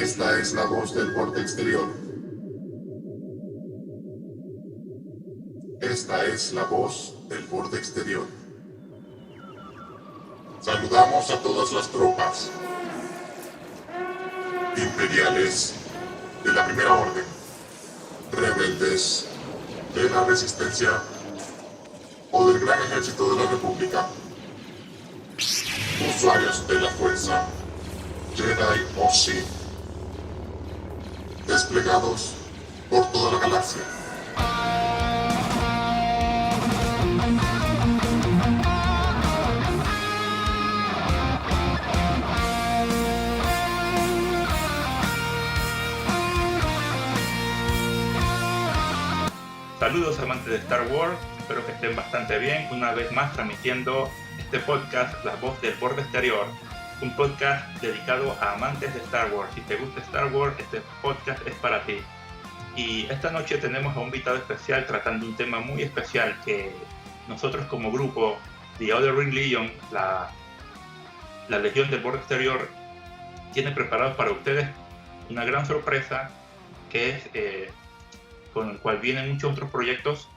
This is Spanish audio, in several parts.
Esta es la voz del borde exterior. Esta es la voz del borde exterior. Saludamos a todas las tropas imperiales de la Primera Orden, rebeldes de la Resistencia o del Gran Ejército de la República, usuarios de la Fuerza, Jedi o Sith, desplegados por toda la galaxia. Saludos amantes de Star Wars, espero que estén bastante bien, una vez más transmitiendo este podcast, La Voz del Borde Exterior, un podcast dedicado a amantes de Star Wars. Si te gusta Star Wars, este podcast es para ti. Y esta noche tenemos a un invitado especial tratando un tema muy especial que nosotros como grupo, The Other Ring Legion, la Legión del Borde Exterior, tiene preparado para ustedes una gran sorpresa que es... con el cual vienen muchos otros proyectos,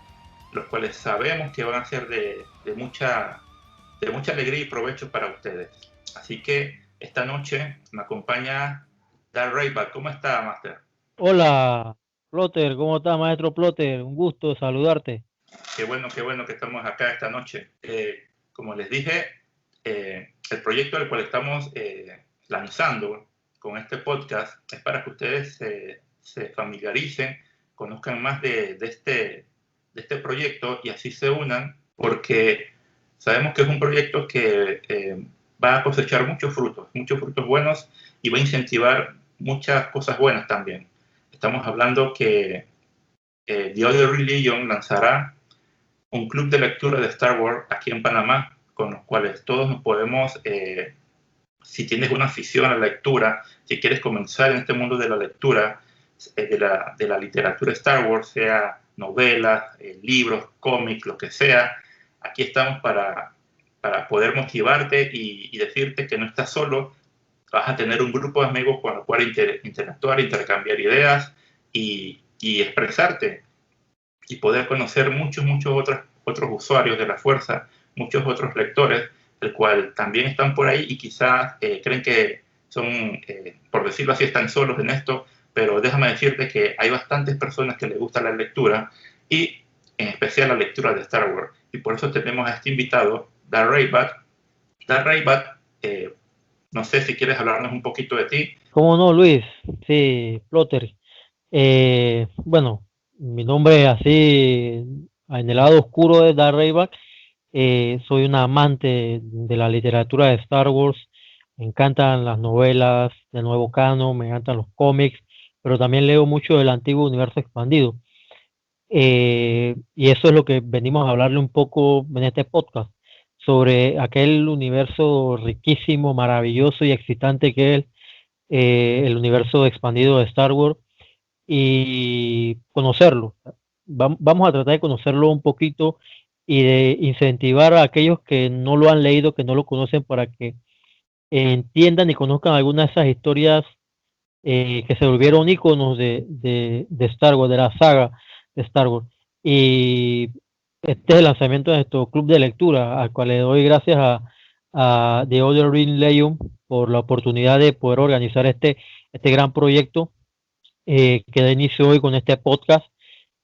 los cuales sabemos que van a ser de mucha alegría y provecho para ustedes. Así que esta noche me acompaña Darth Rayback. ¿Cómo está, Master? Hola, Plotter, ¿cómo está, maestro Plotter? Un gusto saludarte. Qué bueno que estamos acá esta noche. Como les dije, el proyecto al cual estamos lanzando con este podcast es para que ustedes se familiaricen, conozcan más de este proyecto y así se unan, porque sabemos que es un proyecto que va a cosechar muchos frutos buenos y va a incentivar muchas cosas buenas también. Estamos hablando que The Other Ring Legion lanzará un club de lectura de Star Wars aquí en Panamá, con los cuales todos nos podemos, si tienes una afición a la lectura, si quieres comenzar en este mundo de la lectura, de la literatura Star Wars, sea novelas, libros, cómics, lo que sea, aquí estamos para poder motivarte y decirte que no estás solo, vas a tener un grupo de amigos con los cuales interactuar, intercambiar ideas y expresarte y poder conocer muchos otros usuarios de la fuerza, muchos otros lectores, el cual también están por ahí y quizás creen que son, por decirlo así, están solos en esto, pero déjame decirte que hay bastantes personas que les gusta la lectura y en especial la lectura de Star Wars. Y por eso tenemos a este invitado, Darth Rayback. Darth Rayback, no sé si quieres hablarnos un poquito de ti. ¿Cómo no, Luis? Sí, Plotter. Bueno, mi nombre así, en el lado oscuro de Darth Rayback. Soy un amante de la literatura de Star Wars. Me encantan las novelas de nuevo canon, me encantan los cómics, pero también leo mucho del antiguo universo expandido. Y eso es lo que venimos a hablarle un poco en este podcast, sobre aquel universo riquísimo, maravilloso y excitante que es el universo expandido de Star Wars, y conocerlo. Vamos a tratar de conocerlo un poquito y de incentivar a aquellos que no lo han leído, que no lo conocen, para que entiendan y conozcan algunas de esas historias que se volvieron íconos de Star Wars, de la saga de Star Wars. Y este es el lanzamiento de nuestro club de lectura, al cual le doy gracias a The Other Ring Legion por la oportunidad de poder organizar este gran proyecto que da inicio hoy con este podcast.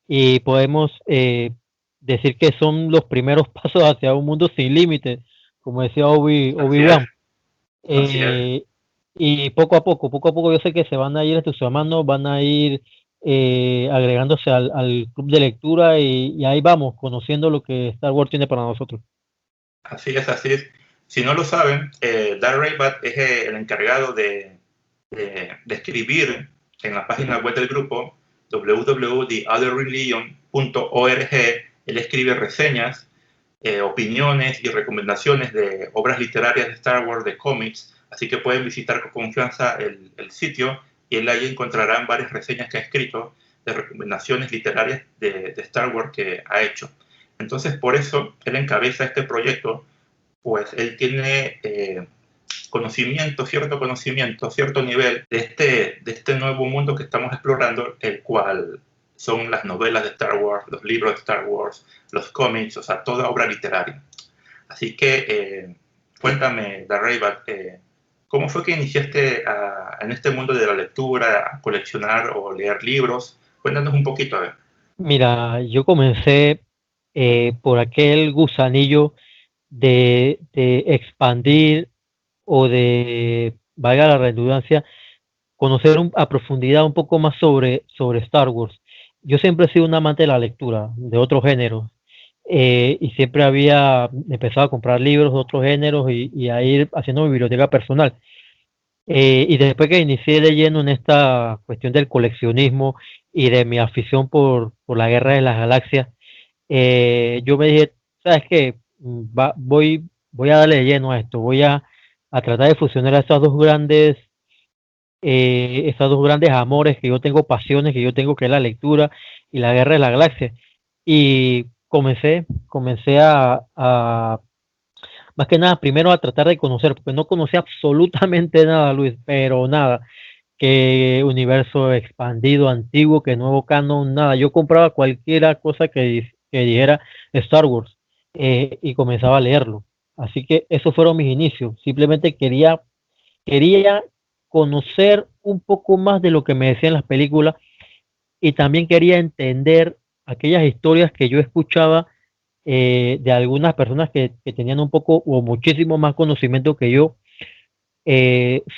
Y podemos decir que son los primeros pasos hacia un mundo sin límites, como decía Obi-Wan. Y poco a poco yo sé que se van a ir entusiasmando, van a ir agregándose al club de lectura, y ahí vamos, conociendo lo que Star Wars tiene para nosotros. Así es. Si no lo saben, Darth Rayback es el encargado de escribir en la página web del grupo www.theotherreligion.org. Él escribe reseñas, opiniones y recomendaciones de obras literarias de Star Wars, de cómics, así que pueden visitar con confianza el sitio y él ahí encontrarán varias reseñas que ha escrito de recomendaciones literarias de Star Wars que ha hecho. Entonces, por eso él encabeza este proyecto, pues él tiene cierto conocimiento, cierto nivel de este nuevo mundo que estamos explorando, el cual son las novelas de Star Wars, los libros de Star Wars, los cómics, o sea, toda obra literaria. Así que cuéntame, Darraybat, ¿cómo fue que iniciaste en este mundo de la lectura, a coleccionar o leer libros? Cuéntanos un poquito, a ver. Mira, yo comencé por aquel gusanillo de expandir o de, valga la redundancia, conocer a profundidad un poco más sobre Star Wars. Yo siempre he sido un amante de la lectura, de otros géneros, y siempre había empezado a comprar libros de otros géneros y a ir haciendo mi biblioteca personal. Y después que inicié de lleno en esta cuestión del coleccionismo y de mi afición por la Guerra de las Galaxias, yo me dije, ¿sabes qué? Voy a darle de lleno a esto, a tratar de fusionar estos dos grandes amores que yo tengo, pasiones que yo tengo, que es la lectura y la Guerra de la Galaxia. Y comencé más que nada, primero a tratar de conocer, porque no conocía absolutamente nada, Luis, pero nada, que universo expandido, antiguo, que nuevo canon, nada. Yo compraba cualquier cosa que dijera Star Wars y comenzaba a leerlo. Así que esos fueron mis inicios. Simplemente quería conocer un poco más de lo que me decían las películas y también quería entender aquellas historias que yo escuchaba de algunas personas que tenían un poco o muchísimo más conocimiento que yo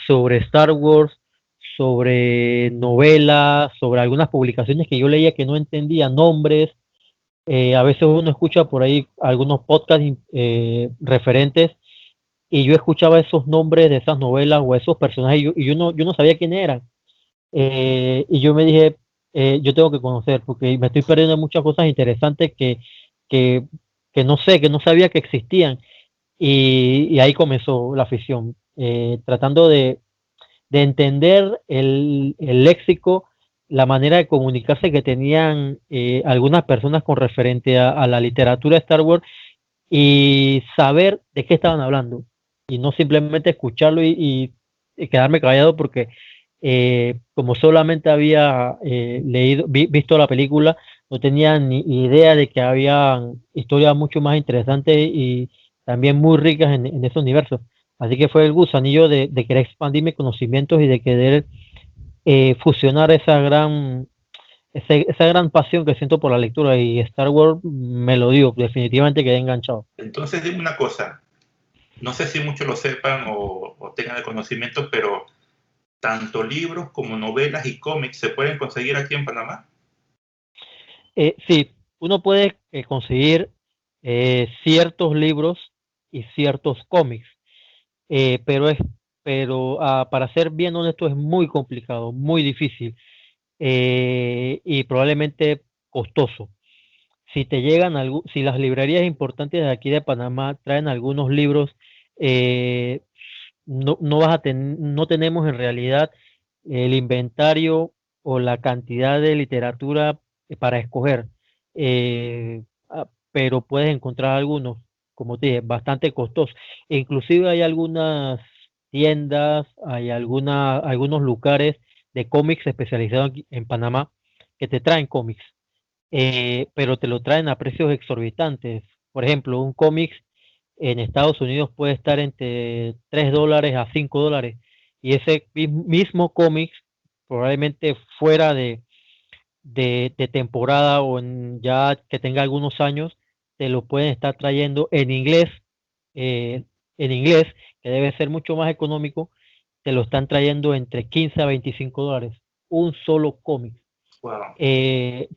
sobre Star Wars, sobre novelas, sobre algunas publicaciones que yo leía que no entendía, nombres. A veces uno escucha por ahí algunos podcasts referentes y yo escuchaba esos nombres de esas novelas o esos personajes y yo no sabía quién eran. Y yo me dije, yo tengo que conocer porque me estoy perdiendo de muchas cosas interesantes que, que no sé, que no sabía que existían. Y ahí comenzó la afición, tratando de entender el léxico, la manera de comunicarse que tenían algunas personas con referente a la literatura de Star Wars y saber de qué estaban hablando y no simplemente escucharlo y quedarme callado porque como solamente había visto la película, no tenía ni idea de que había historias mucho más interesantes y también muy ricas en ese universo. Así que fue el gusanillo de querer expandir mis conocimientos y de querer fusionar esa gran pasión que siento por la lectura y Star Wars me lo dio, definitivamente quedé enganchado. Entonces, dime una cosa, no sé si muchos lo sepan o tengan el conocimiento, pero tanto libros como novelas y cómics se pueden conseguir aquí en Panamá. Sí, uno puede conseguir ciertos libros y ciertos cómics, eh, pero es, pero para ser bien honesto es muy complicado, muy difícil y probablemente costoso. Si las librerías importantes de aquí de Panamá traen algunos libros, eh, no tenemos en realidad el inventario o la cantidad de literatura para escoger, pero puedes encontrar algunos, como te dije, bastante costosos. E inclusive hay algunas tiendas, algunos lugares de cómics especializados aquí en Panamá que te traen cómics, pero te lo traen a precios exorbitantes. Por ejemplo, un cómic en Estados Unidos puede estar entre $3 a $5 y ese mismo cómic probablemente fuera de temporada o ya que tenga algunos años, te lo pueden estar trayendo eh, en inglés, que debe ser mucho más económico, te lo están trayendo entre $15 a $25, un solo cómic. Wow.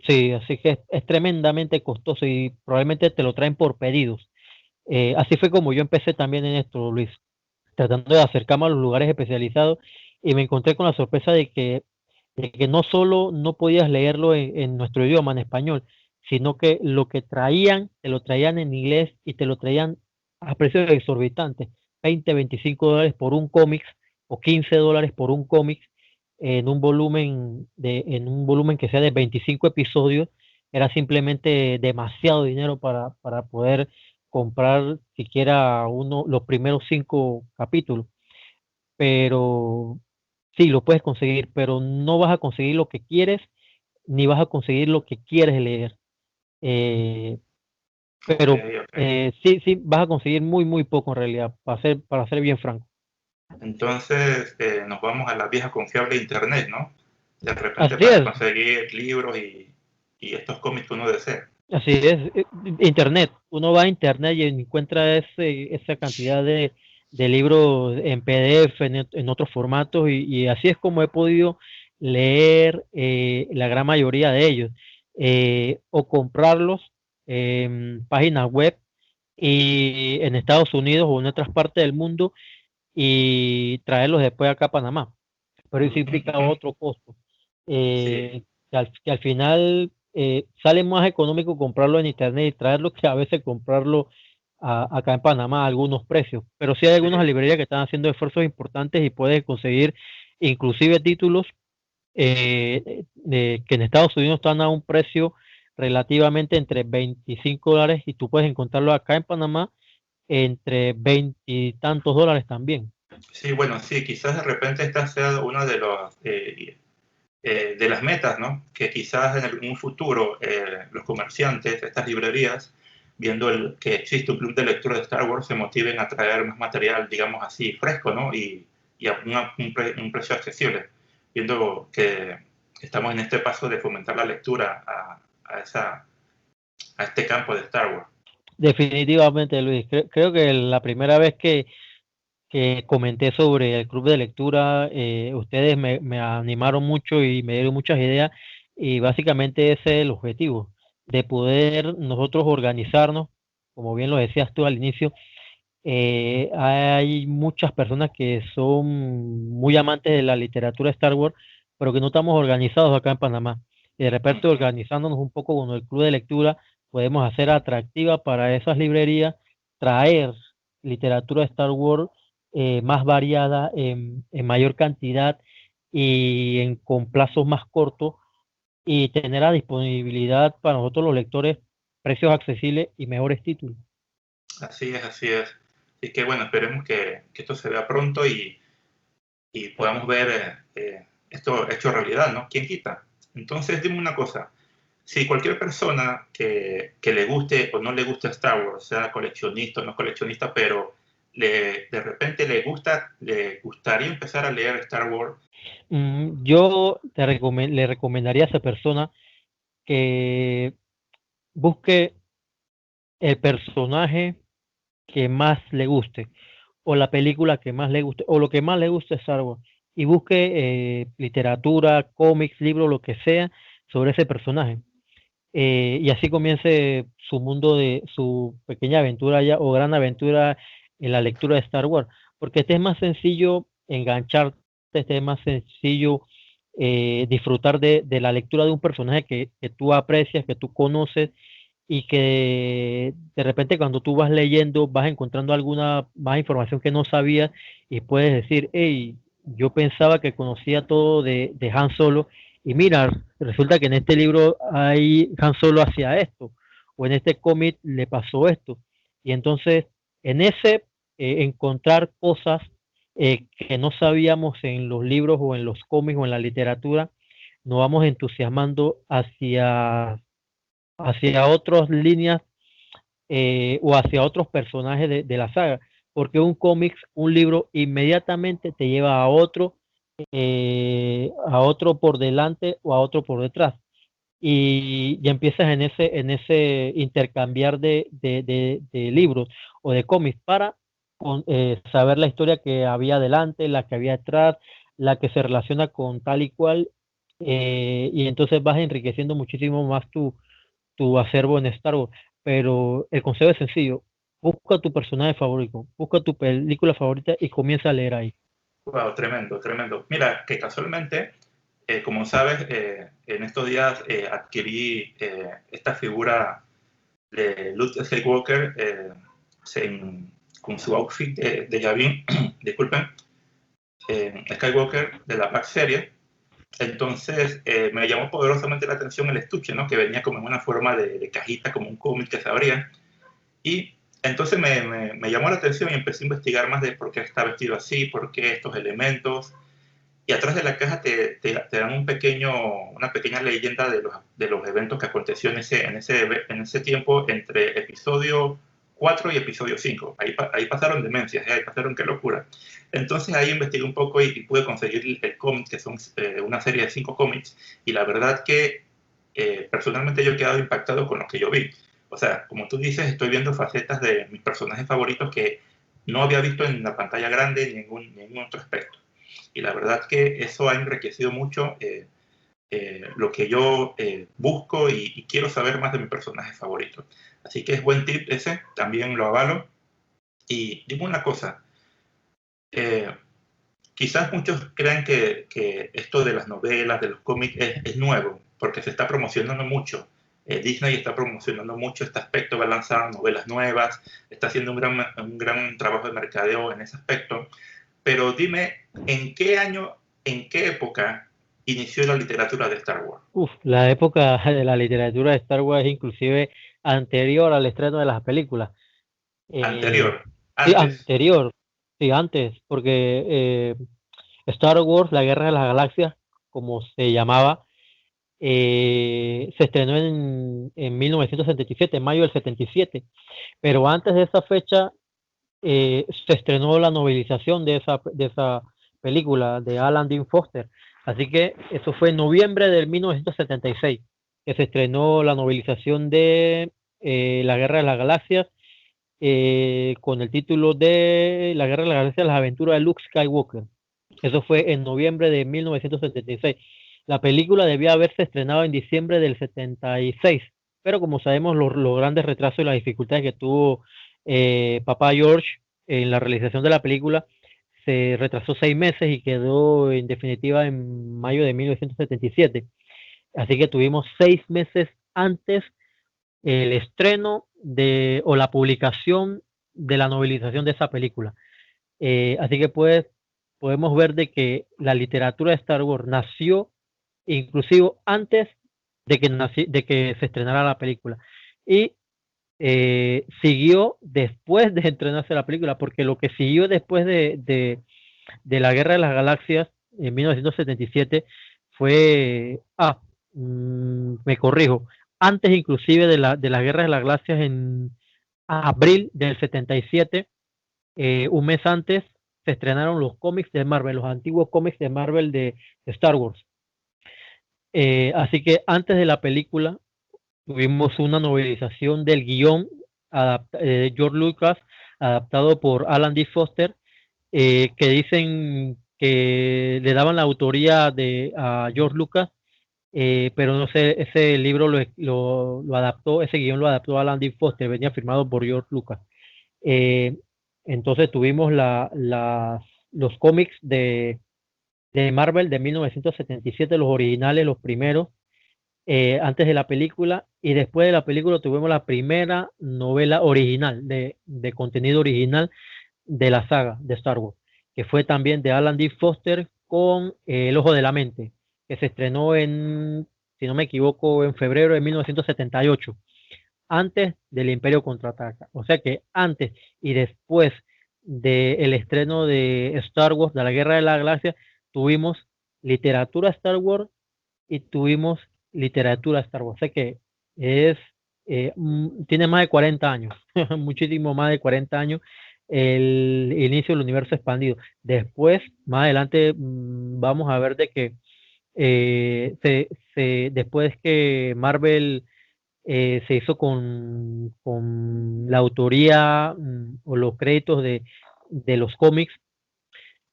Sí, así que es tremendamente costoso y probablemente te lo traen por pedidos. Así fue como yo empecé también en esto, Luis, tratando de acercarme a los lugares especializados y me encontré con la sorpresa de que no solo no podías leerlo en nuestro idioma, en español, sino que lo que traían, te lo traían en inglés y te lo traían a precios exorbitantes, $20, $25 por un cómic o $15 por un cómic en un volumen que sea de 25 episodios, era simplemente demasiado dinero para poder comprar siquiera los primeros 5 capítulos. pero sí, lo puedes conseguir, pero no vas a conseguir lo que quieres, ni vas a conseguir lo que quieres leer. Eh, Ok, pero ok. sí, sí, vas a conseguir muy, muy poco en realidad, para ser bien franco. Entonces nos vamos a la vieja confiable de Internet, ¿no? De repente Así para es, conseguir libros y estos cómics que uno desea. así es. Internet, uno va a internet y encuentra esa cantidad de libros en PDF, en otros formatos, y así es como he podido leer la gran mayoría de ellos. O comprarlos en páginas web y en Estados Unidos o en otras partes del mundo y traerlos después acá a Panamá. Pero eso Ujú, implica ujú. otro costo. Sí, Que al final sale más económico comprarlo en internet y traerlo que a veces comprarlo acá en Panamá a algunos precios. Pero sí hay sí, algunas librerías que están haciendo esfuerzos importantes y puedes conseguir inclusive títulos que en Estados Unidos están a un precio relativamente entre $25 y tú puedes encontrarlo acá en Panamá entre 20 y tantos dólares también. sí, bueno, sí, quizás de repente esta sea una de las metas, ¿no? Que quizás un futuro los comerciantes, estas librerías, viendo que existe un club de lectura de Star Wars, se motiven a traer más material, digamos así, fresco, ¿no? Y a un precio accesible, viendo que estamos en este paso de fomentar la lectura a este campo de Star Wars. Definitivamente, Luis. Creo que la primera vez que comenté sobre el club de lectura, ustedes me animaron mucho y me dieron muchas ideas y básicamente ese es el objetivo, de poder nosotros organizarnos, como bien lo decías tú al inicio. Hay muchas personas que son muy amantes de la literatura Star Wars, pero que no estamos organizados acá en Panamá. Y de repente Ujú. organizándonos un poco con el club de lectura, podemos hacer atractiva para esas librerías, traer literatura Star Wars más variada, en mayor cantidad con plazos más cortos y tener a disponibilidad para nosotros los lectores precios accesibles y mejores títulos. Así es, así es. Así que bueno, esperemos que esto se vea pronto y podamos ver esto hecho realidad, ¿no? ¿Quién quita? Entonces, dime una cosa. Si cualquier persona que le guste o no le guste Star Wars, sea coleccionista o no coleccionista, pero de repente le gustaría empezar a leer Star Wars. Yo le recomendaría a esa persona que busque el personaje que más le guste, o la película que más le guste, o lo que más le guste de Star Wars, y busque literatura, cómics, libros, lo que sea sobre ese personaje. Y así comience su mundo de su pequeña aventura ya, o gran aventura en la lectura de Star Wars, porque este es más sencillo engancharte, este es más sencillo disfrutar de la lectura de un personaje que tú aprecias, que tú conoces y que de repente cuando tú vas leyendo vas encontrando alguna más información que no sabías y puedes decir, hey, yo pensaba que conocía todo de Han Solo y mira, resulta que en este libro hay Han Solo hacia esto o en este cómic le pasó esto. Y entonces en ese encontrar cosas que no sabíamos en los libros o en los cómics o en la literatura, nos vamos entusiasmando hacia otras líneas o hacia otros personajes de la saga, porque un cómic, un libro, inmediatamente te lleva a otro por delante o a otro por detrás. Y ya empiezas en ese intercambiar de libros o de cómics para saber la historia que había adelante, la que había atrás, la que se relaciona con tal y cual, y entonces vas enriqueciendo muchísimo más tu acervo en Star Wars. Pero el consejo es sencillo: busca tu personaje favorito, busca tu película favorita y comienza a leer ahí. Wow, tremendo, tremendo. Mira, que casualmente, como sabes, en estos días adquirí esta figura de Luke Skywalker con su outfit de Yavin, disculpen, Skywalker de la Black Series. Entonces me llamó poderosamente la atención el estuche, ¿no? Que venía como en una forma de cajita, como un cómic que se abría. Y Entonces me llamó la atención y empecé a investigar más de por qué está vestido así, por qué estos elementos. Y atrás de la caja te dan una pequeña leyenda de los eventos que aconteció en ese tiempo entre episodio 4 y episodio 5. Ahí pasaron demencias, ahí pasaron qué locura. Entonces ahí investigué un poco y pude conseguir el cómic, que son una serie de 5 cómics, y la verdad que personalmente yo he quedado impactado con lo que yo vi. O sea, como tú dices, estoy viendo facetas de mis personajes favoritos que no había visto en la pantalla grande ni en ningún otro aspecto. Y la verdad que eso ha enriquecido mucho lo que yo busco y quiero saber más de mi personaje favorito. Así que es buen tip ese, también lo avalo. Y dime una cosa, eh, quizás muchos crean que esto de las novelas, de los cómics, es nuevo, porque se está promocionando mucho. Disney está promocionando mucho este aspecto, va a lanzar novelas nuevas, está haciendo un gran trabajo de mercadeo en ese aspecto. Pero dime, ¿en qué año, en qué época inició la literatura de Star Wars? La época de la literatura de Star Wars es inclusive anterior al estreno de las películas. Eh, Anterior, sí, antes. anterior, sí, antes, porque Star Wars, la Guerra de las Galaxias, como se llamaba, se estrenó en 1977, en mayo del 77, pero antes de esa fecha se estrenó la novelización de esa película de Alan Dean Foster. Así que eso fue en noviembre de 1976 que se estrenó la novelización de La Guerra de las Galaxias con el título de La Guerra de las Galaxias, las aventuras de Luke Skywalker. Eso fue en noviembre de 1976. La película debía haberse estrenado en diciembre del 76, pero como sabemos los grandes retrasos y las dificultades que tuvo Papá George en la realización de la película, se retrasó 6 meses y quedó en definitiva en mayo de 1977. Así que tuvimos 6 meses antes el estreno o la publicación de la novelización de esa película. Así que pues podemos ver de que la literatura de Star Wars nació inclusive antes de que se estrenara la película. Y siguió después de estrenarse la película, porque lo que siguió después de la Guerra de las Galaxias en 1977 fue, me corrijo, antes inclusive de la Guerra de las Galaxias en abril del 77, un mes antes, se estrenaron los cómics de Marvel, los antiguos cómics de Marvel de Star Wars. Así que antes de la película tuvimos una novelización del guión de George Lucas, adaptado por Alan D. Foster, que dicen que le daban la autoría a George Lucas, pero no sé, ese libro lo adaptó, ese guión lo adaptó Alan D. Foster, venía firmado por George Lucas. Eh, entonces tuvimos los cómics de Marvel de 1977, los originales, los primeros, antes de la película, y después de la película tuvimos la primera novela original, de contenido original de la saga de Star Wars, que fue también de Alan D. Foster con El Ojo de la Mente, que se estrenó si no me equivoco, en febrero de 1978, antes del Imperio Contraataca. O sea que antes y después del estreno de Star Wars, de la Guerra de la Galaxia, tuvimos literatura Star Wars y tuvimos literatura Star Wars. O sea que tiene más de 40 años, muchísimo más de 40 años el inicio del universo expandido. Después, más adelante, vamos a ver de que después que Marvel se hizo con la autoría o los créditos de los cómics,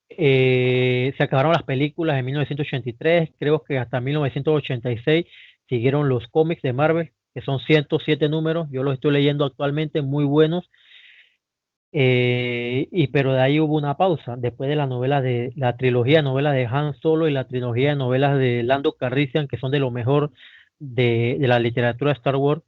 se acabaron las películas en 1983, creo que hasta 1986 siguieron los cómics de Marvel, que son 107 números, yo los estoy leyendo actualmente, muy buenos, pero de ahí hubo una pausa, después de la trilogía de novelas de Han Solo y la trilogía de novelas de Lando Calrissian, que son de lo mejor de la literatura de Star Wars,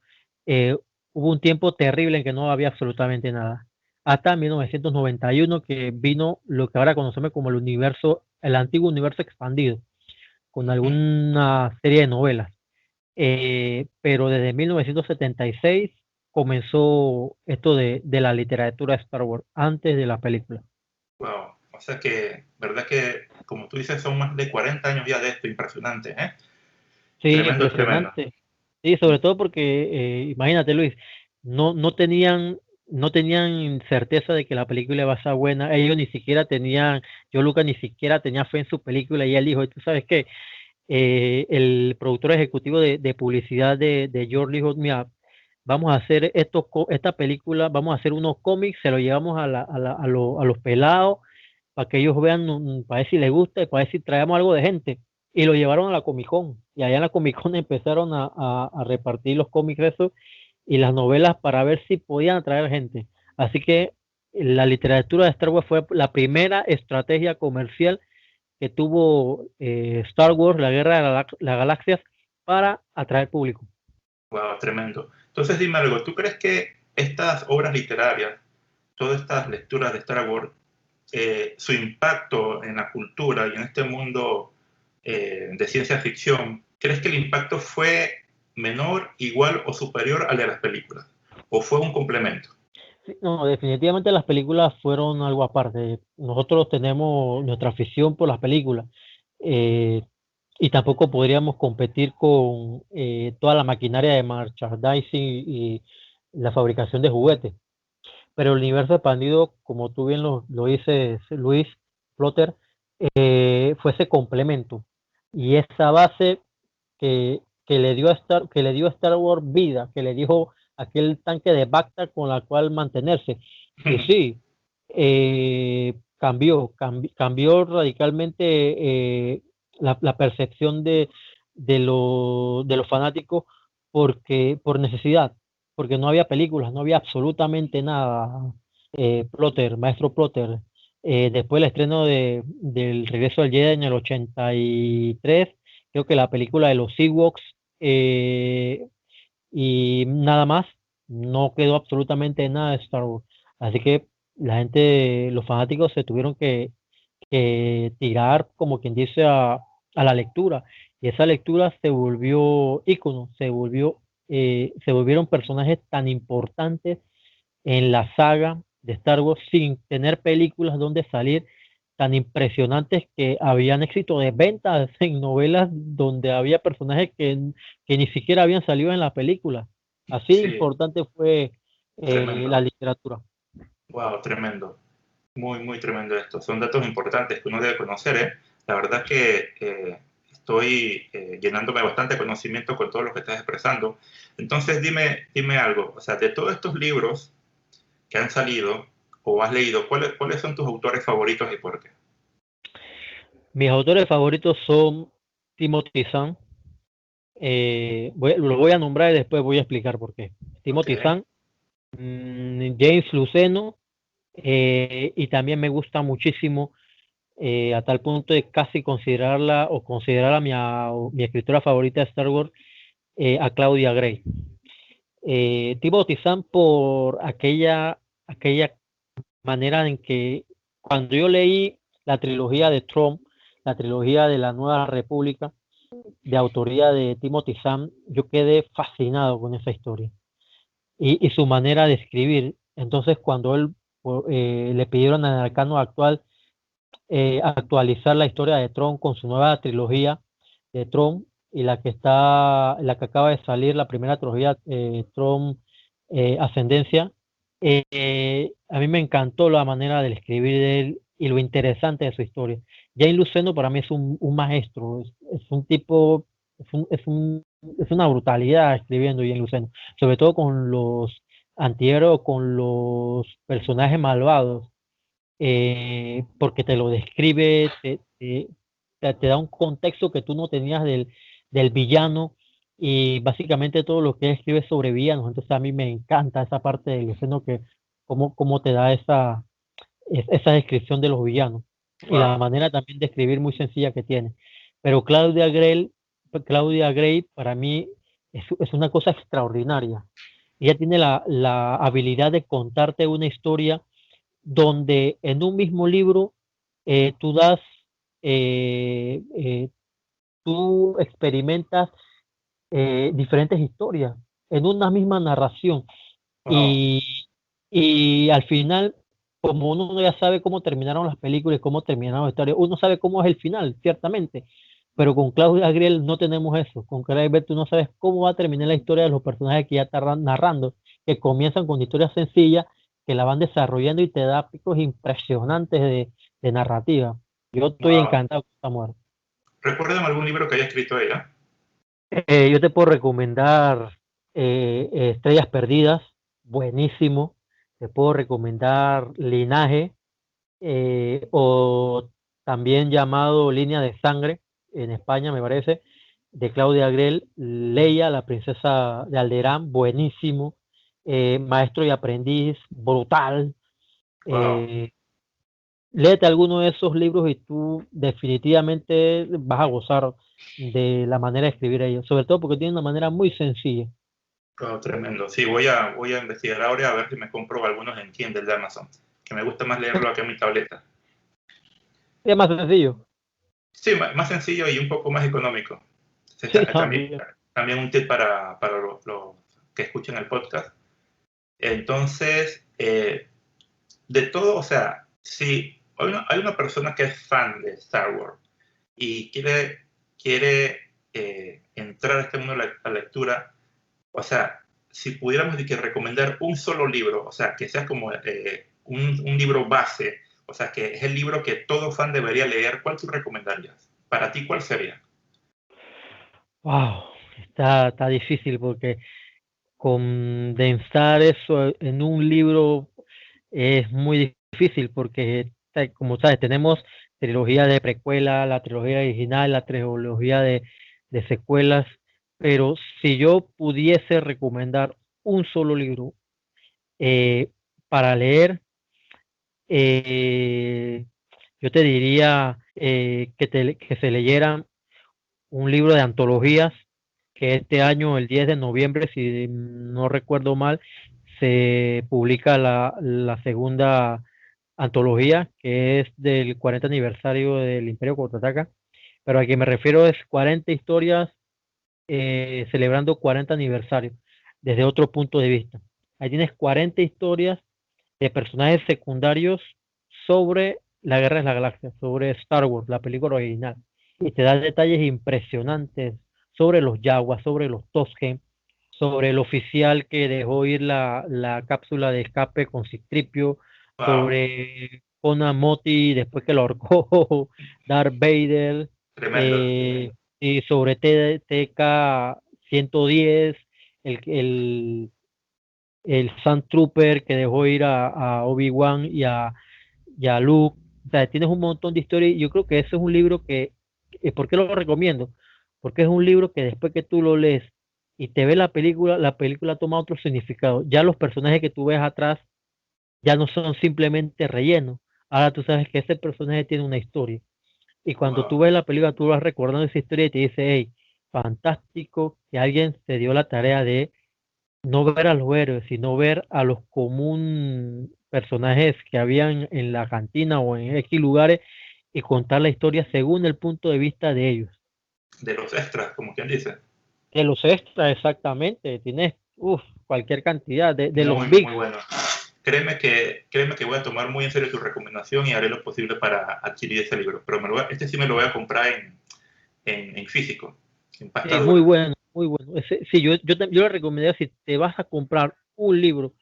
hubo un tiempo terrible en que no había absolutamente nada. Hasta 1991 que vino lo que ahora conocemos como el antiguo universo expandido, con alguna serie de novelas. Pero desde 1976 comenzó esto de la literatura de Star Wars, antes de la película. Wow. O sea que, verdad que, como tú dices, son más de 40 años ya de esto, impresionante, ¿eh? Sí, Tremendo, tremendo. impresionante. Sí, sobre todo porque, imagínate, Luis, no, no tenían certeza de que la película iba a ser buena. Ellos ni siquiera tenían, yo Lucas ni siquiera tenía fe en su película y él dijo, ¿tú sabes qué? El productor ejecutivo de publicidad de George Lee dijo, mira, vamos a hacer esta película, vamos a hacer unos cómics, se lo llevamos a los pelados para que ellos vean, para ver si les gusta y para ver si traemos algo de gente. Y lo llevaron a la Comic Con. Y allá en la Comic Con empezaron a repartir los cómics esos y las novelas para ver si podían atraer gente. Así que la literatura de Star Wars fue la primera estrategia comercial que tuvo Star Wars, la Guerra de las Galaxias, para atraer público. Wow, tremendo. Entonces dime algo, ¿tú crees que estas obras literarias, todas estas lecturas de Star Wars, su impacto en la cultura y en este mundo de ciencia ficción, ¿crees que el impacto fue menor, igual o superior al de las películas? ¿O fue un complemento? Sí, no, definitivamente las películas fueron algo aparte. Nosotros tenemos nuestra afición por las películas eh, y tampoco podríamos competir con toda la maquinaria de merchandising y la fabricación de juguetes. Pero el universo expandido, como tú bien lo dices, Luis Plotter, fue ese complemento y esa base que le dio a Star Wars vida, que le dio aquel tanque de Bacta con la cual mantenerse. Y sí, cambió radicalmente la percepción de los fanáticos por necesidad, porque no había películas, no había absolutamente nada. Maestro Plotter, después del estreno del Regreso del Jedi en el 83, creo que la película de los Ewoks eh, y nada más, no quedó absolutamente nada de Star Wars. Así que la gente, los fanáticos se tuvieron que tirar, como quien dice, a la lectura. Y esa lectura se volvió ícono, se volvieron personajes tan importantes en la saga de Star Wars sin tener películas donde salir tan impresionantes que habían éxito de ventas en novelas donde había personajes que ni siquiera habían salido en la película. Así de Sí, importante fue la tremendo. literatura. Wow, tremendo. Muy, muy tremendo esto. Son datos importantes que uno debe conocer, ¿eh? La verdad que estoy llenándome bastante conocimiento con todo lo que estás expresando. Entonces, dime algo. O sea, de todos estos libros que han salido o has leído, ¿cuáles son tus autores favoritos y por qué? Mis autores favoritos son Timothy Zahn. Lo voy a nombrar y después voy a explicar por qué. Ok. Timothy Zahn, James Luceno, y también me gusta muchísimo a tal punto de casi considerarla o considerar mi escritora favorita de Star Wars, a Claudia Gray. Timothy Zahn por aquella manera en que cuando yo leí la trilogía de Trump, la trilogía de la Nueva República, de autoría de Timothy Zahn, yo quedé fascinado con esa historia y su manera de escribir. Entonces, cuando le pidieron al arcano actual actualizar la historia de Tron con su nueva trilogía de Tron y la que acaba de salir, la primera trilogía Tron Ascendencia. A mí me encantó la manera de escribir de él y lo interesante de su historia. Jane Luceno para mí es un maestro, es un tipo, es una brutalidad escribiendo Jane Luceno, sobre todo con los antihéroes, con los personajes malvados, porque te lo describe, te da un contexto que tú no tenías del villano y básicamente todo lo que él escribe sobre villanos. Entonces a mí me encanta esa parte del esceno que cómo te da esa descripción de los villanos y la Wow. manera también de escribir muy sencilla que tiene. Pero Claudia Gray para mí es una cosa extraordinaria. Ella tiene la habilidad de contarte una historia donde en un mismo libro tú eh, eh, tú experimentas diferentes historias en una misma narración Wow. Y al final, como uno ya sabe cómo terminaron las películas y cómo terminaron las historias, uno sabe cómo es el final, ciertamente. Pero con Claudia Griel no tenemos eso. Con Claudia Griel tú no sabes cómo va a terminar la historia de los personajes que ya están narrando, que comienzan con historias sencillas, que la van desarrollando y te da picos impresionantes de narrativa. Yo estoy Wow. encantado con esta muerte. ¿Recuerdan algún libro que haya escrito ella? Yo te puedo recomendar Estrellas Perdidas, buenísimo. Te puedo recomendar Linaje, o también llamado Línea de Sangre, en España me parece, de Claudia Grel. Leia, la princesa de Alderaan, buenísimo. Maestro y aprendiz, brutal. Wow. Eh, Léete alguno de esos libros y tú definitivamente vas a gozar de la manera de escribir ellos, sobre todo porque tiene una manera muy sencilla. Wow, tremendo. Sí, voy a investigar ahora a ver si me compro algunos en Kindle de Amazon, que me gusta más leerlo acá en mi tableta. Es más sencillo. Sí, más sencillo y un poco más económico. Sí, También, también. también un tip para los que escuchen el podcast. Entonces, de todo, o sea, si hay una persona que es fan de Star Wars y quiere entrar a este mundo de la lectura, o sea, si pudiéramos de que recomendar un solo libro, o sea, que sea como un libro base, o sea, que es el libro que todo fan debería leer, ¿cuál tú recomendarías? Para ti, ¿cuál sería? Wow, está difícil porque condensar eso en un libro es muy difícil porque, como sabes, tenemos trilogía de precuela, la trilogía original, la trilogía de secuelas, pero si yo pudiese recomendar un solo libro eh, para leer, eh, yo te diría que se leyeran un libro de antologías que este año, el 10 de noviembre, si no recuerdo mal, se publica la segunda antología, que es del 40 aniversario del Imperio Contraataca, pero a que me refiero es 40 historias celebrando 40 aniversario, desde otro punto de vista. Ahí tienes 40 historias de personajes secundarios sobre la Guerra de las Galaxias, sobre Star Wars, la película original. Y te da detalles impresionantes sobre los Yaguas, sobre los Tusken, sobre el oficial que dejó ir la cápsula de escape con Citripio, Wow, sobre Conan Moti después que lo ahorcó Darth Vader, tremendo. y sobre TK-110, el el Sand Trooper que dejó ir a Obi-Wan y a Luke. O sea, tienes un montón de historias y yo creo que ese es un libro que, ¿por qué lo recomiendo? Porque es un libro que después que tú lo lees y te ves la película toma otro significado. Ya los personajes que tú ves atrás ya no son simplemente relleno. Ahora tú sabes que ese personaje tiene una historia. Y cuando tú Wow, ves la película, tú vas recordando esa historia y te dice, hey, fantástico que alguien se dio la tarea de no ver a los héroes, sino ver a los común personajes que habían en la cantina o en X lugares y contar la historia según el punto de vista de ellos. de los extras, como quien dice. De los extras, exactamente, tienes cualquier cantidad, de los Muy, muy bigs. bueno. Créeme que voy a tomar muy en serio tu recomendación y haré lo posible para adquirir ese libro. Pero este sí me lo voy a comprar en físico, en pasta Es muy dura. bueno, muy bueno. Sí, yo le recomendaría si te vas a comprar un libro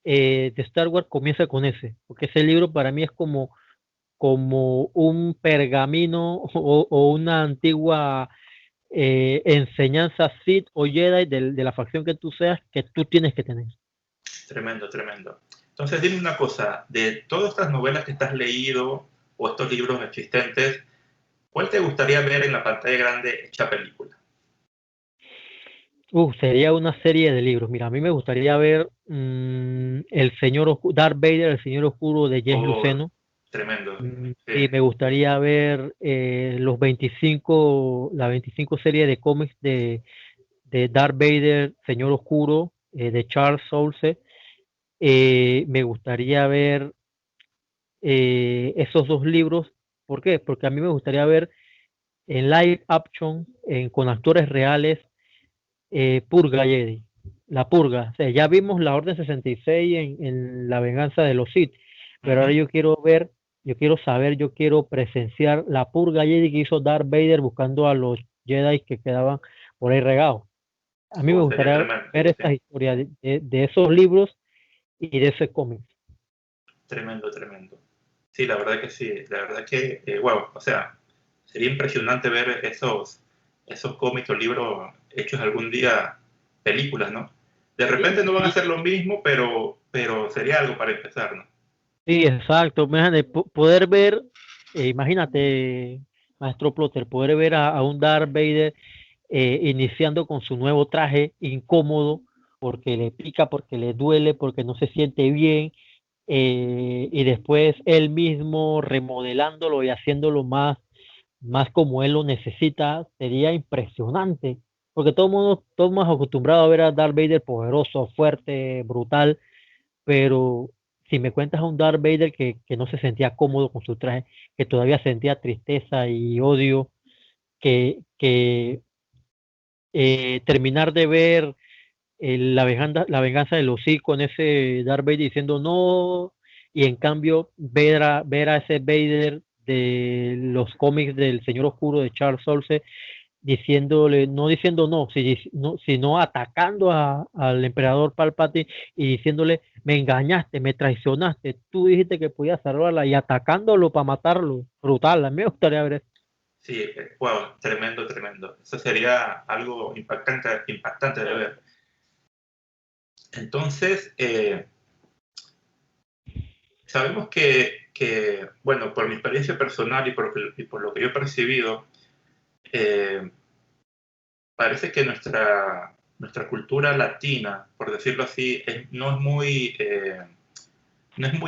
de Star Wars, comienza con ese, porque ese libro para mí es como un pergamino o una antigua enseñanza Sith o Jedi de la facción que tú seas, que tú tienes que tener. Tremendo, tremendo. Entonces, dime una cosa, de todas estas novelas que estás leído o estos libros existentes, ¿cuál te gustaría ver en la pantalla grande hecha película? Sería una serie de libros. Mira, a mí me gustaría ver Darth Vader, el Señor Oscuro de James Oh, Luceno. tremendo. Sí, Y me gustaría ver la 25 serie de cómics de Darth Vader, Señor Oscuro, de Charles Soule. Me gustaría ver esos dos libros. ¿Por qué? Porque a mí me gustaría ver en live action, con actores reales, Purga Jedi. la purga. O sea, ya vimos la Orden 66 en La Venganza de los Sith, pero ahora yo quiero ver, yo quiero saber, yo quiero presenciar la purga Jedi que hizo Darth Vader buscando a los Jedi que quedaban por ahí regados. A mí me Sería gustaría tremendo, ver sí. estas historias de esos libros y de ese cómic. Tremendo, tremendo. Sí, la verdad que sí. La verdad que, wow, o sea, sería impresionante ver esos cómics o libros hechos algún día películas, ¿no? De repente no van a ser lo mismo, pero sería algo para empezar, ¿no? Sí, exacto. Imagínate, poder ver, imagínate, Maestro Plotter, poder ver a un Darth Vader iniciando con su nuevo traje incómodo, porque le pica, porque le duele, porque no se siente bien, y después él mismo remodelándolo y haciéndolo más como él lo necesita, sería impresionante, porque todo el mundo, todos hemos acostumbrado a ver a Darth Vader poderoso, fuerte, brutal, pero si me cuentas a un Darth Vader que no se sentía cómodo con su traje, que todavía sentía tristeza y odio, que terminar de ver la venganza de los Sith con ese Darth Vader diciendo no, y en cambio ver a ese Vader de los cómics del Señor Oscuro de Charles Soule diciéndole, no diciendo no, sino atacando al emperador Palpatine y diciéndole, me engañaste, me traicionaste, tú dijiste que podías salvarla y atacándolo para matarlo, brutal, a mí me gustaría ver eso. Sí, wow, tremendo, tremendo. Eso sería algo impactante de ver. Entonces, sabemos que, bueno, por mi experiencia personal y por lo que yo he percibido, eh, parece que nuestra cultura latina, por decirlo así, no es muy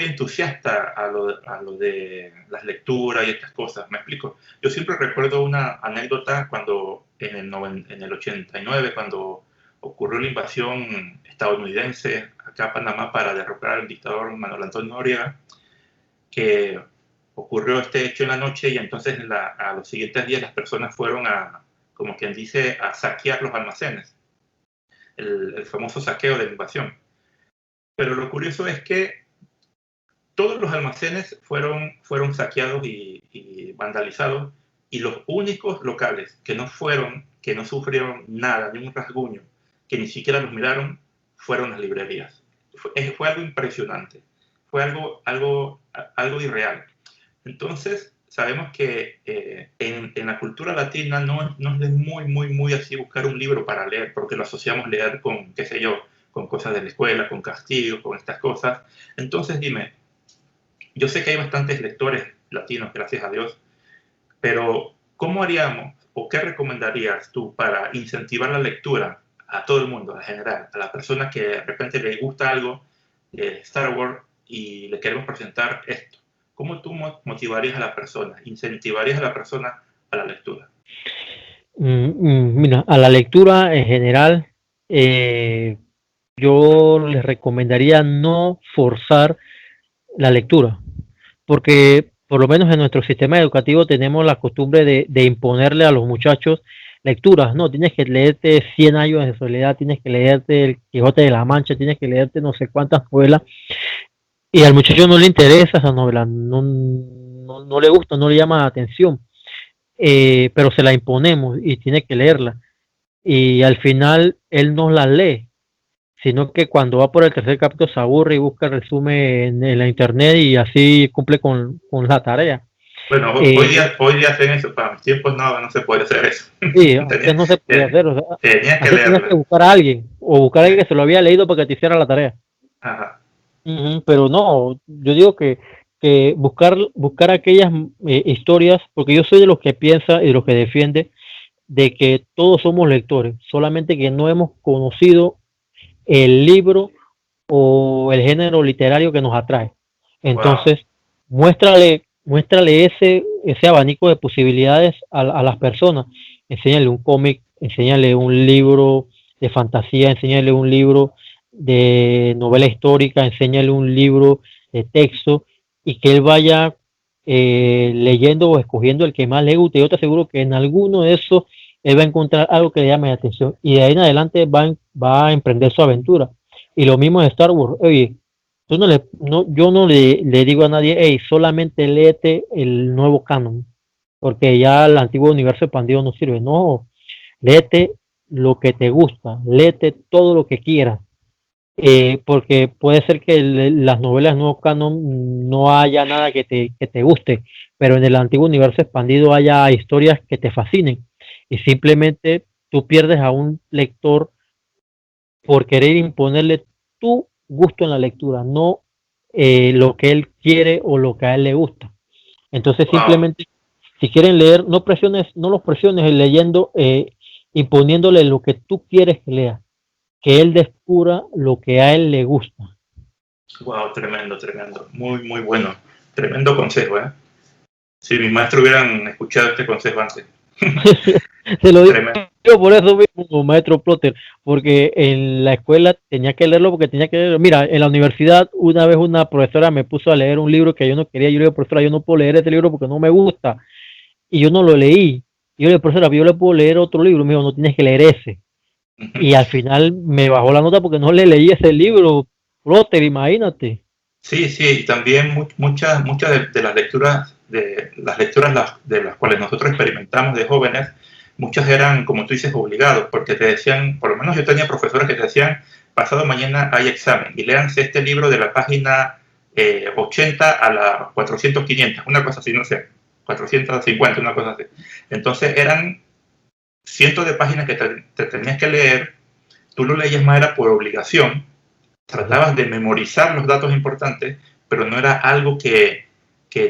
entusiasta a lo de las lecturas y estas cosas. ¿Me explico? Yo siempre recuerdo una anécdota cuando en el 89, cuando ocurrió la invasión estadounidense acá a Panamá para derrocar al dictador Manuel Antonio Noriega, que ocurrió este hecho en la noche y entonces a los siguientes días las personas fueron como quien dice, a saquear los almacenes, el famoso saqueo de la invasión. Pero lo curioso es que todos los almacenes fueron saqueados y vandalizados y los únicos locales que no sufrieron nada, ni un rasguño, que ni siquiera los miraron, fueron las librerías. Fue algo impresionante, fue algo irreal. Entonces, sabemos que en la cultura latina no es muy así buscar un libro para leer, porque lo asociamos leer con, qué sé yo, con cosas de la escuela, con castigos, con estas cosas. Entonces, dime, yo sé que hay bastantes lectores latinos, gracias a Dios, pero ¿cómo haríamos o qué recomendarías tú para incentivar la lectura a todo el mundo, en general, a las personas que de repente les gusta algo de Star Wars y le queremos presentar esto? ¿Cómo tú motivarías a la persona, incentivarías a la persona a la lectura? Mira, a la lectura en general, yo les recomendaría no forzar la lectura, porque por lo menos en nuestro sistema educativo tenemos la costumbre de imponerle a los muchachos lecturas, no, tienes que leerte 100 años de soledad, tienes que leerte El Quijote de la Mancha, tienes que leerte no sé cuántas novelas, y al muchacho no le interesa esa novela, no le gusta, no le llama la atención, pero se la imponemos y tiene que leerla, y al final él no la lee, sino que cuando va por el tercer capítulo se aburre y busca el resumen en la internet y así cumple con la tarea. Bueno, hoy día hacen eso, para mis tiempos no se puede hacer eso. Sí, antes no se podía hacer, o sea, Tenías que antes tenías que leerla. buscar a alguien, o buscar a alguien que se lo había leído para que te hiciera la tarea. Ajá. Pero no, yo digo que buscar aquellas historias, porque yo soy de los que piensa y de los que defiende de que todos somos lectores, solamente que no hemos conocido el libro o el género literario que nos atrae. Wow. Entonces, muéstrale ese abanico de posibilidades a las personas. Enséñale un cómic, enséñale un libro de fantasía, enséñale un libro de novela histórica, enséñale un libro de texto y que él vaya leyendo o escogiendo el que más le guste. Yo te aseguro que en alguno de esos él va a encontrar algo que le llame la atención y de ahí en adelante va va a emprender su aventura. Y lo mismo de Star Wars. Oye, yo no le digo a nadie, hey, solamente léete el nuevo canon, porque ya el antiguo universo expandido no sirve. No, léete lo que te gusta, léete todo lo que quieras. Porque puede ser que las novelas nuevo canon no haya nada que te guste, pero en el antiguo universo expandido haya historias que te fascinen. Y simplemente tú pierdes a un lector por querer imponerle tu gusto en la lectura, no lo que él quiere o lo que a él le gusta. Entonces Wow. simplemente, si quieren leer, no los presiones leyendo, imponiéndole lo que tú quieres que lea, que él descubra lo que a él le gusta. Wow, tremendo, tremendo. Muy, muy bueno. Tremendo consejo, ¿eh? Si mis maestros hubieran escuchado este consejo antes. Se lo Tremendo. digo por eso mismo, maestro Plotter, porque en la escuela tenía que leerlo porque tenía que leerlo. Mira, en la universidad una vez una profesora me puso a leer un libro que yo no quería. Yo le digo, profesora, yo no puedo leer ese libro porque no me gusta. Y yo no lo leí. Y yo le digo, profesora, yo le puedo leer otro libro. Me dijo, no tienes que leer ese. Y al final me bajó la nota porque no le leí ese libro. Plotter, imagínate. Sí, sí, y también muchas de las lecturas de las cuales nosotros experimentamos de jóvenes, muchas eran, como tú dices, obligados, porque te decían, por lo menos yo tenía profesores que te decían, pasado mañana hay examen, y léanse este libro de la página 80 a la 400, 500, una cosa así, no sé, 450, una cosa así. Entonces eran cientos de páginas que te tenías que leer, tú lo leías más era por obligación, tratabas de memorizar los datos importantes, pero no era algo que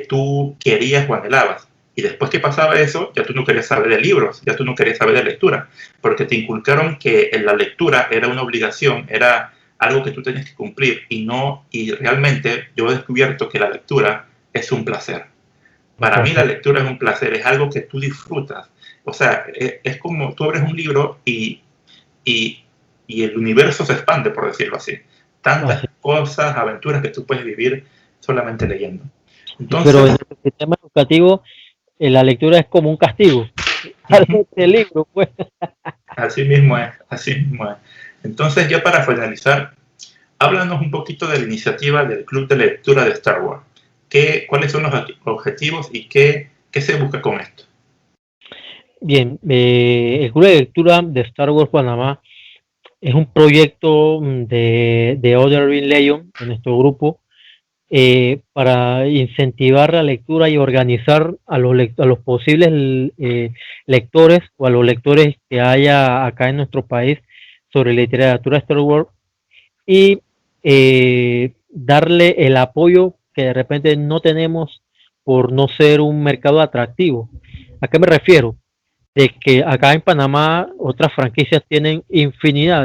tú querías o anhelabas. Y después que pasaba eso, ya tú no querías saber de libros, ya tú no querías saber de lectura, porque te inculcaron que la lectura era una obligación, era algo que tú tenías que cumplir y realmente yo he descubierto que la lectura es un placer. Un Para mí la placer. lectura es un placer, es algo que tú disfrutas. O sea, es como tú abres un libro y, y el universo se expande, por decirlo así. Así. Tantas cosas, aventuras que tú puedes vivir solamente leyendo. Pero en Entonces, el sistema educativo la lectura es como un castigo. Este libro, pues. así mismo es, así mismo es. Entonces, ya para finalizar, háblanos un poquito de la iniciativa del Club de Lectura de Star Wars. ¿Cuáles son los objetivos y qué se busca con esto? Bien, el Club de Lectura de Star Wars Panamá es un proyecto de Other Ring Legion, de nuestro grupo, para incentivar la lectura y organizar a los posibles lectores o a los lectores que haya acá en nuestro país sobre literatura Star Wars y darle el apoyo que de repente no tenemos por no ser un mercado atractivo. ¿A qué me refiero? De que acá en Panamá otras franquicias tienen infinidad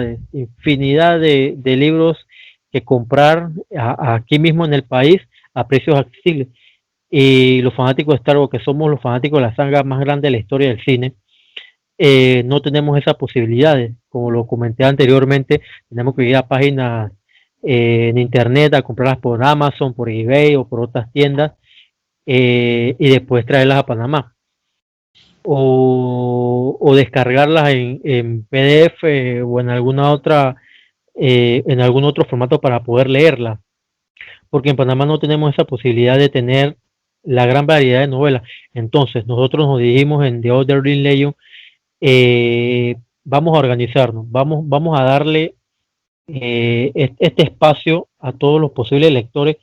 de libros que comprar aquí mismo en el país a precios accesibles. Y los fanáticos de Star Wars, que somos los fanáticos de la saga más grande de la historia del cine, no tenemos esas posibilidades. Como lo comenté anteriormente, tenemos que ir a páginas en internet a comprarlas por Amazon, por eBay o por otras tiendas y después traerlas a Panamá o descargarlas en PDF o en algún otro formato para poder leerlas, porque en Panamá no tenemos esa posibilidad de tener la gran variedad de novelas. Entonces nosotros nos dijimos en The Other Green Legion, vamos a organizarnos, vamos a darle este espacio a todos los posibles lectores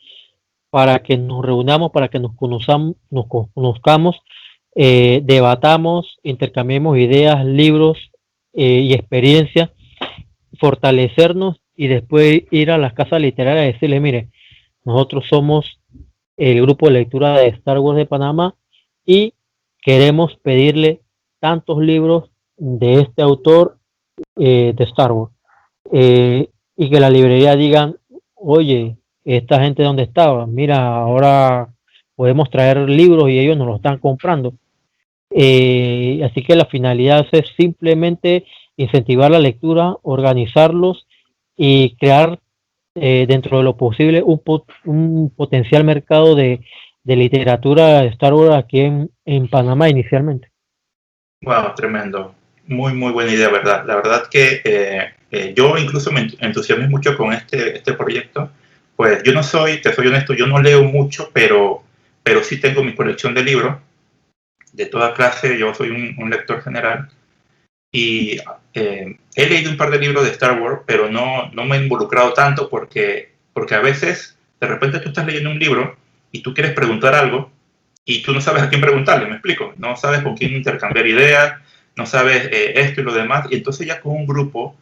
para que nos reunamos, para que nos conozcamos, debatamos, intercambiemos ideas, libros y experiencias, fortalecernos y después ir a las casas literarias y decirle, mire, nosotros somos el grupo de lectura de Star Wars de Panamá y queremos pedirle tantos libros de este autor de Star Wars. Y que la librería digan, oye, esta gente dónde estaba, mira, ahora podemos traer libros y ellos nos lo están comprando. Así que la finalidad es simplemente incentivar la lectura, organizarlos y crear dentro de lo posible un potencial mercado de literatura de Star Wars aquí en Panamá inicialmente. Wow, tremendo. muy, muy buena idea, ¿verdad? La verdad que yo incluso me entusiasmé mucho con este proyecto. Pues yo no soy, te soy honesto, yo no leo mucho, pero sí tengo mi colección de libros de toda clase. Yo soy un lector general y he leído un par de libros de Star Wars, pero no me he involucrado tanto porque a veces, de repente tú estás leyendo un libro y tú quieres preguntar algo y tú no sabes a quién preguntarle, ¿me explico? No sabes con quién intercambiar ideas, no sabes esto y lo demás, y entonces ya con un grupo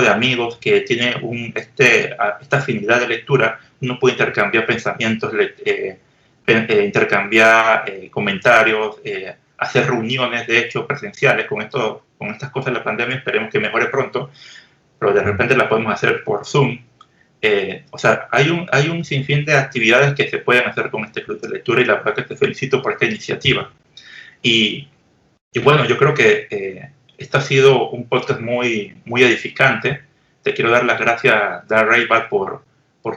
de amigos que tiene esta afinidad de lectura, uno puede intercambiar pensamientos, intercambiar comentarios, hacer reuniones, de hecho, presenciales. Con estas cosas de la pandemia esperemos que mejore pronto, pero de repente la podemos hacer por Zoom. O sea, hay un sinfín de actividades que se pueden hacer con este club de lectura y la verdad que te felicito por esta iniciativa. Y bueno, yo creo que este ha sido un podcast muy, muy edificante. Te quiero dar las gracias, Dar Raybat, por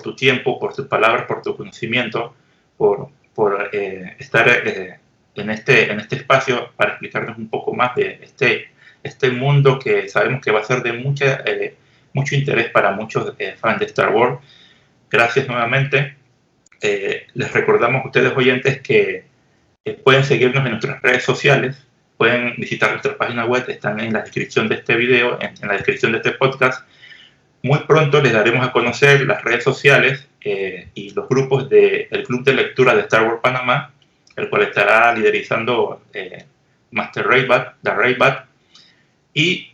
tu tiempo, por tus palabras, por tu conocimiento, por estar en este espacio para explicarnos un poco más de este mundo que sabemos que va a ser de mucho interés para muchos fans de Star Wars. Gracias nuevamente. Les recordamos a ustedes, oyentes, que pueden seguirnos en nuestras redes sociales, pueden visitar nuestra página web, están en la descripción de este video, en la descripción de este podcast. Muy pronto les daremos a conocer las redes sociales y los grupos del Club de Lectura de Star Wars Panamá, el cual estará liderizando Master Raybat, Da Raybat, y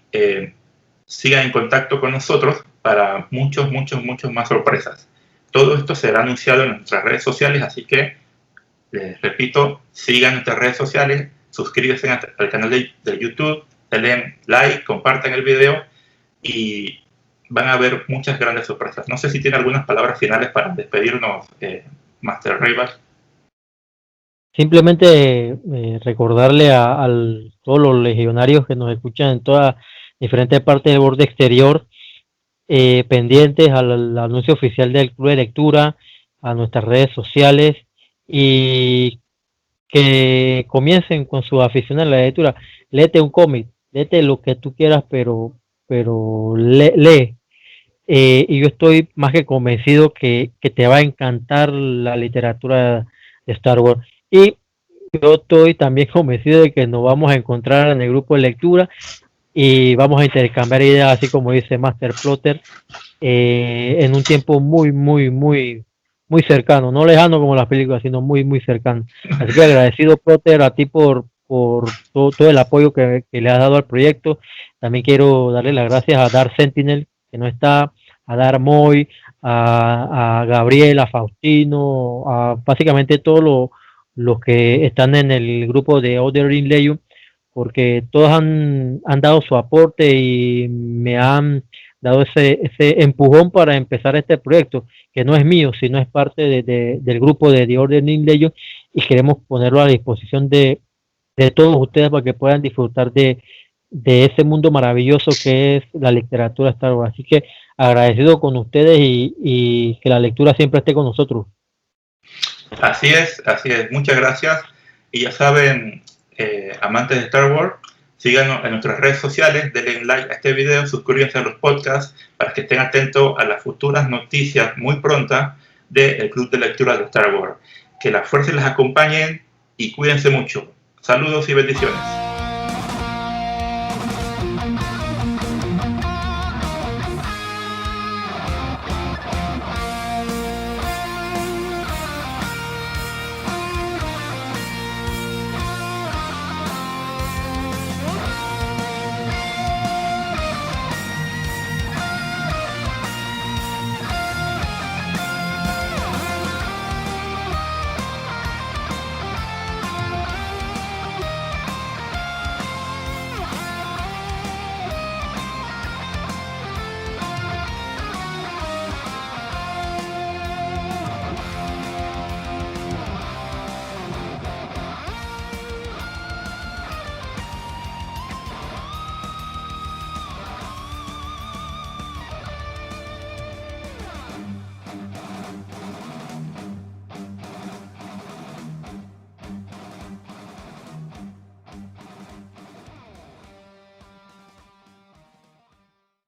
sigan en contacto con nosotros para muchos más sorpresas. Todo esto será anunciado en nuestras redes sociales, así que les repito, sigan nuestras redes sociales, suscríbanse al canal de YouTube, denle like, compartan el video y van a ver muchas grandes sorpresas. No sé si tiene algunas palabras finales para despedirnos, Master Raybat. Simplemente recordarle a todos los legionarios que nos escuchan en todas diferentes partes del borde exterior, pendientes al anuncio oficial del Club de Lectura, a nuestras redes sociales, y que comiencen con su afición a la lectura. Léete un cómic, léete lo que tú quieras, pero lee. Y yo estoy más que convencido que te va a encantar la literatura de Star Wars. Y yo estoy también convencido de que nos vamos a encontrar en el grupo de lectura y vamos a intercambiar ideas, así como dice Master Plotter, en un tiempo muy cercano, no lejano como las películas, sino muy cercano. Así que agradecido, Plotter, a ti por todo el apoyo que le has dado al proyecto. También quiero darle las gracias a Dark Sentinel, que no está, a Dar Moy, a Gabriel, a Faustino, a básicamente todos los que están en el grupo de Ordering Legion, porque todos han dado su aporte y me han dado ese empujón para empezar este proyecto, que no es mío, sino es parte del grupo de The Ordering Legion, y queremos ponerlo a disposición de todos ustedes para que puedan disfrutar de ese mundo maravilloso que es la literatura Star Wars. Así que agradecido con ustedes y que la lectura siempre esté con nosotros. Así es. Muchas gracias. Y ya saben, amantes de Star Wars, síganos en nuestras redes sociales, denle like a este video, suscríbanse a los podcasts para que estén atentos a las futuras noticias muy prontas del Club de Lectura de Star Wars. Que la fuerza les acompañe y cuídense mucho. Saludos y bendiciones.